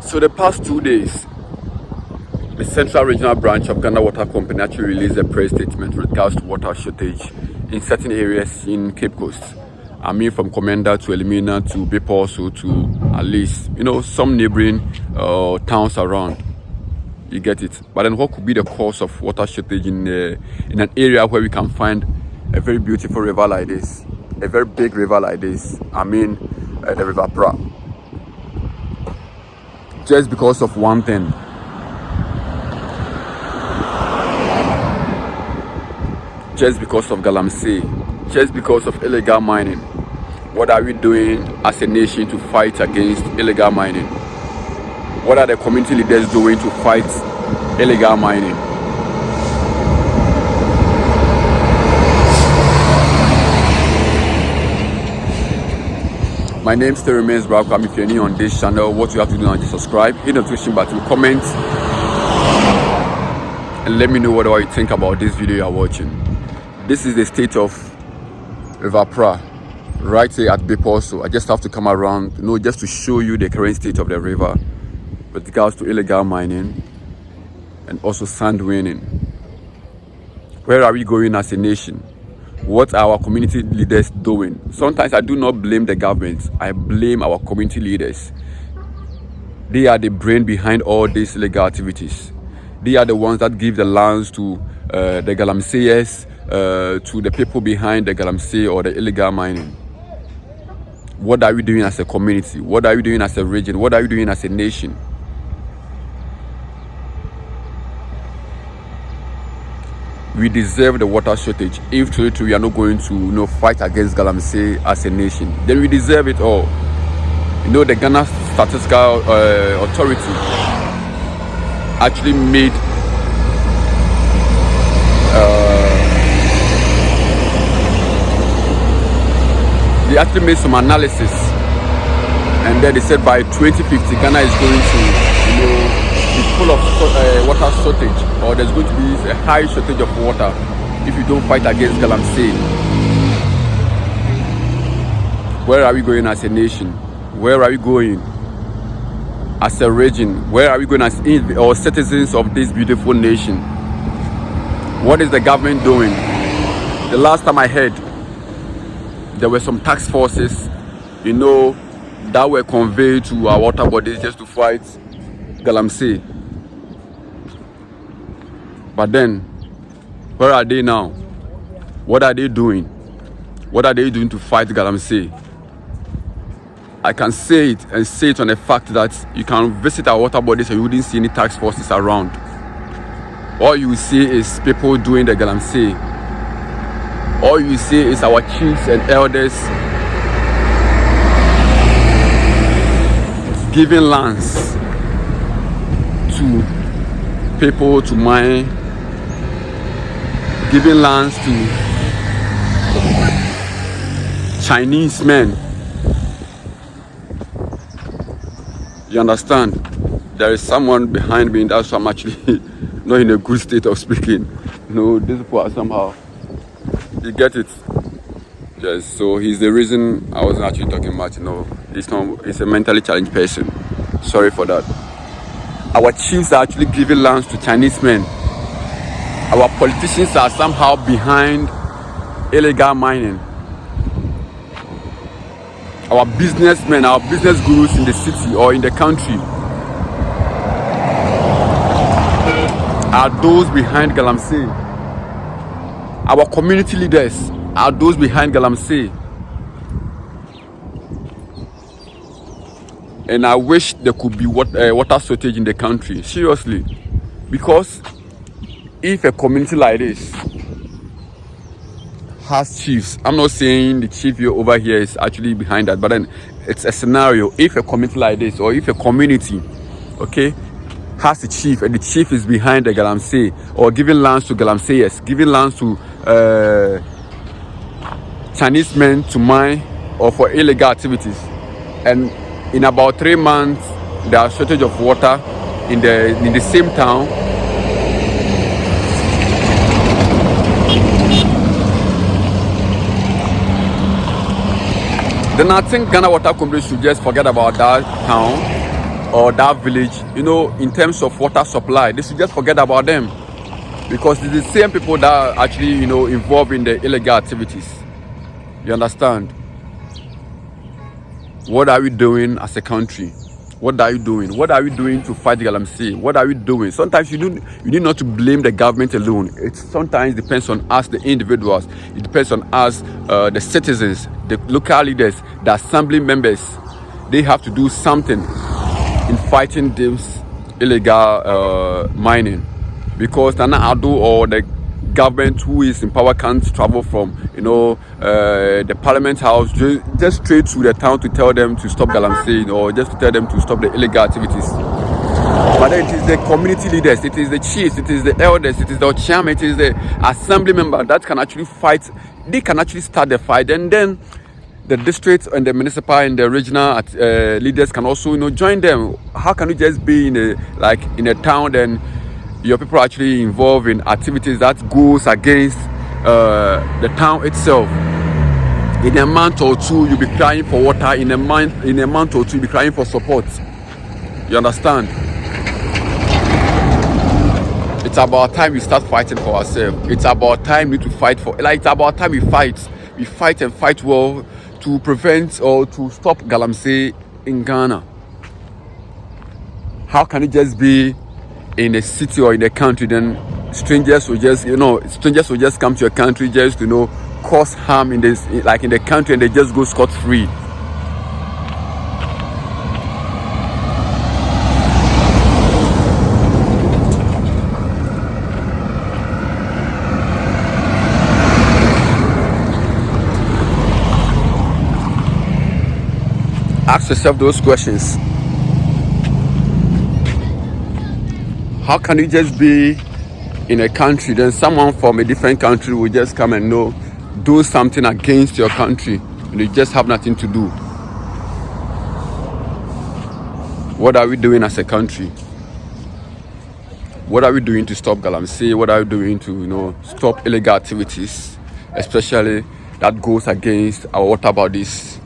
So the past 2 days, the Central Regional Branch of Ghana Water Company actually released a press statement with regards to water shortage in certain areas in Cape Coast. I mean, from Commander to Elimina to Biposo to at least, some neighboring towns around. You get it. But then what could be the cause of water shortage in an area where we can find a very beautiful river like this, a very big river like this? I mean, the River Pra. Just because of one thing. Just because of Galamsey, just because of illegal mining. What are we doing as a nation to fight against illegal mining? What are the community leaders doing to fight illegal mining? My name still remains Brackwam. If you're new on this channel, what you have to do now is subscribe, hit the notification button, comment, and let me know what you think about this video you're watching. This is the state of River Pra, right here at Biposo. I just have to come around, just to show you the current state of the river with regards to illegal mining and also sand winning. Where are we going as a nation? What are our community leaders doing? Sometimes I do not blame the government. I blame our community leaders. They are the brain behind all these illegal activities. They are the ones that give the lands to the Galamseyers, to the people behind the Galamsey or the illegal mining. What are we doing as a community? What are we doing as a region? What are we doing as a nation? We deserve the water shortage. If truly we are not going to fight against Galamsey as a nation, then we deserve it all. The Ghana Statistical Authority actually made some analysis, and then they said by 2050 Ghana is going to be full of water shortage, or there's going to be a high shortage of water if you don't fight against Galamsey. Where are we going as a nation? Where are we going as a region? Where are we going as citizens of this beautiful nation? What is the government doing? The last time I heard, there were some task forces, that were conveyed to our water bodies just to fight Galamsey. But then, where are they now? What are they doing? What are they doing to fight Galamsey? I can say it and say it on the fact that you can visit our water bodies and you wouldn't see any task forces around. All you will see is people doing the Galamsey. All you see is our chiefs and elders giving lands to people to mine, giving lands to Chinese men. You understand? There is someone behind me, that's why I'm actually not in a good state of speaking. These people are somehow. You get it? Yes, so he's the reason I wasn't actually talking much. He's a mentally challenged person. Sorry for that. Our chiefs are actually giving lands to Chinese men. Our politicians are somehow behind illegal mining. Our businessmen, our business gurus in the city or in the country are those behind Galamsey. Our community leaders are those behind Galamsey. And I wish there could be water shortage in the country, seriously. Because if a community like this has chiefs, I'm not saying the chief over here is actually behind that, but then it's a scenario. If a community like this, or if a community, has a chief, and the chief is behind the Galamsey, or giving lands to Galamseyers, giving lands to Chinese men to mine or for illegal activities, and in about 3 months there are shortage of water in the same town, then I think Ghana Water Company should just forget about that town or that village, in terms of water supply, they should just forget about them, because it's the same people that are actually, involved in the illegal activities. You understand? What are we doing as a country? What are you doing? What are we doing to fight Galamsey? What are we doing? Sometimes you need not to blame the government alone. It sometimes depends on us, the individuals. It depends on us, the citizens, the local leaders, the assembly members. They have to do something in fighting this illegal mining, because Nana Ado or the government who is in power can't travel from the parliament house just straight to the town to tell them to stop Galamsey, or just to tell them to stop the illegal activities. But then it is the community leaders, it is the chiefs, it is the elders, it is the chairman, it is the assembly member that can actually fight. They can actually start the fight, and then the district and the municipal and the regional leaders can also join them. How can you just be in a town, then your people are actually involved in activities that goes against the town itself? In a month or two, you'll be crying for water. In a month or two, you'll be crying for support. You understand? It's about time we start fighting for ourselves. It's about time we need to fight for. It's about time we fight. We fight and fight well to prevent or to stop Galamsey in Ghana. How can it just be in a city or in a country, then strangers will just come to your country just cause harm in the country, and they just go scot-free? Ask yourself those questions. How can you just be in a country, then someone from a different country will just come and do something against your country, and you just have nothing to do? What are we doing as a country? What are we doing to stop Galamsey? What are we doing to stop illegal activities, especially that goes against our water bodies?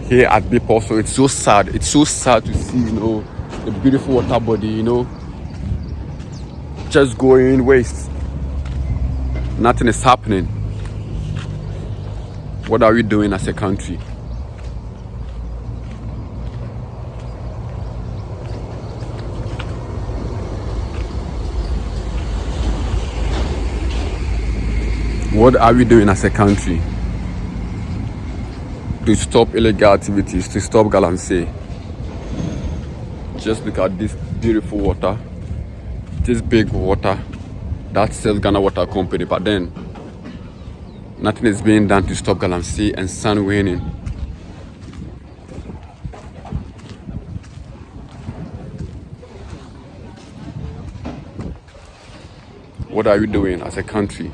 Here at Bipor, so it's so sad. It's so sad to see, the beautiful water body, just going waste. Nothing is happening. What are we doing as a country? What are we doing as a country to stop illegal activities, to stop Galamsey? Just look at this beautiful water, this big water that sells Ghana Water Company, but then nothing is being done to stop Galamsey and sun winning. What are we doing as a country?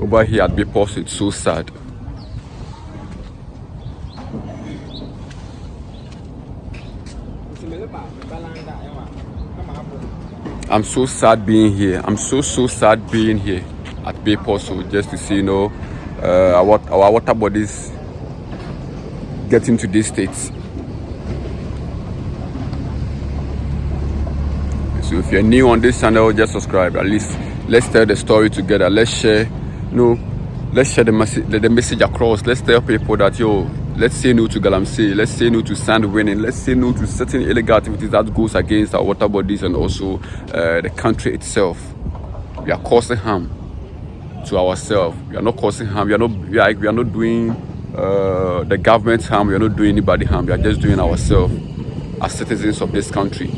Over here at Bipor, it's so sad. I'm so sad being here. I'm so sad being here at Bipor, so just to see, our water bodies getting to this state. So if you're new on this channel, just subscribe. At least let's tell the story together. Let's share, let's share the message across. Let's tell people that let's say no to Galamsey. Let's say no to sand winning. Let's say no to certain illegal activities that goes against our water bodies and also the country itself. We are causing harm to ourselves. We are not causing harm. We are not doing the government harm. We are not doing anybody harm. We are just doing ourselves as citizens of this country.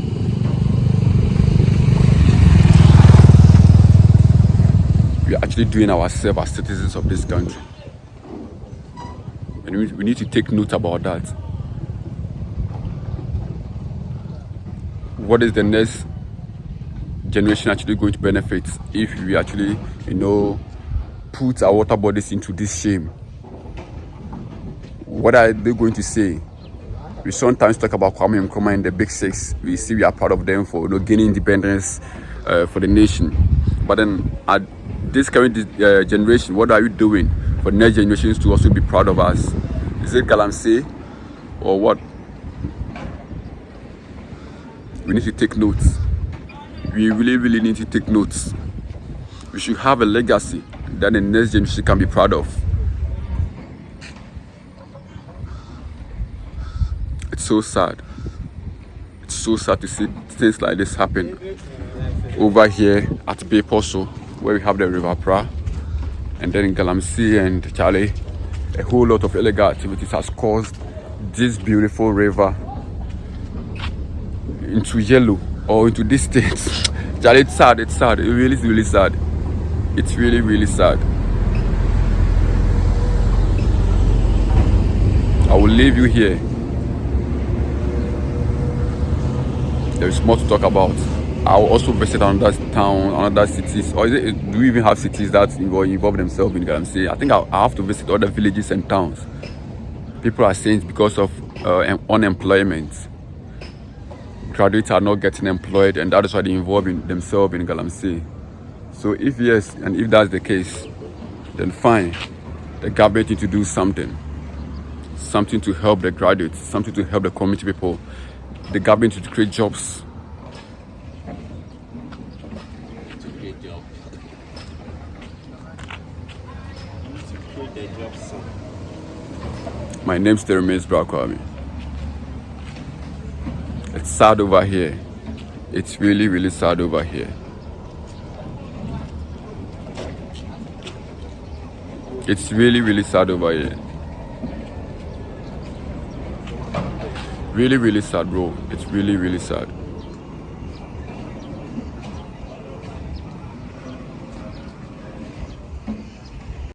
We are actually doing ourselves as citizens of this country. And we need to take note about that. What is the next generation actually going to benefit if we actually, put our water bodies into this shame? What are they going to say? We sometimes talk about Kwame Nkrumah and the Big Six. We see we are part of them for gaining independence for the nation. But then at This current generation, what are you doing for next generations to also be proud of us? Is it Galamsey or what? We need to take notes. We really need to take notes. We should have a legacy that the next generation can be proud of. It's so sad. It's so sad to see things like this happen over here at Beposo, where we have the River Pra, and then in Galamsey and Charlie, a whole lot of illegal activities has caused this beautiful river into yellow or into this state. Charlie, it's sad. It's sad. It really is really sad. It's really sad. I will leave you here. There is more to talk about. I will also visit another town, another cities, or do we even have cities that involve themselves in Galamsey? I think I have to visit other villages and towns. People are saying it's because of unemployment. Graduates are not getting employed, and that is why they involve themselves in Galamsey. So if yes, and if that's the case, then fine. The government needs to do something to help the graduates, something to help the community people. The government needs to create jobs. My name still remains Brakwami. It's sad over here. It's really sad over here. It's really sad over here. Really sad, bro. It's really sad.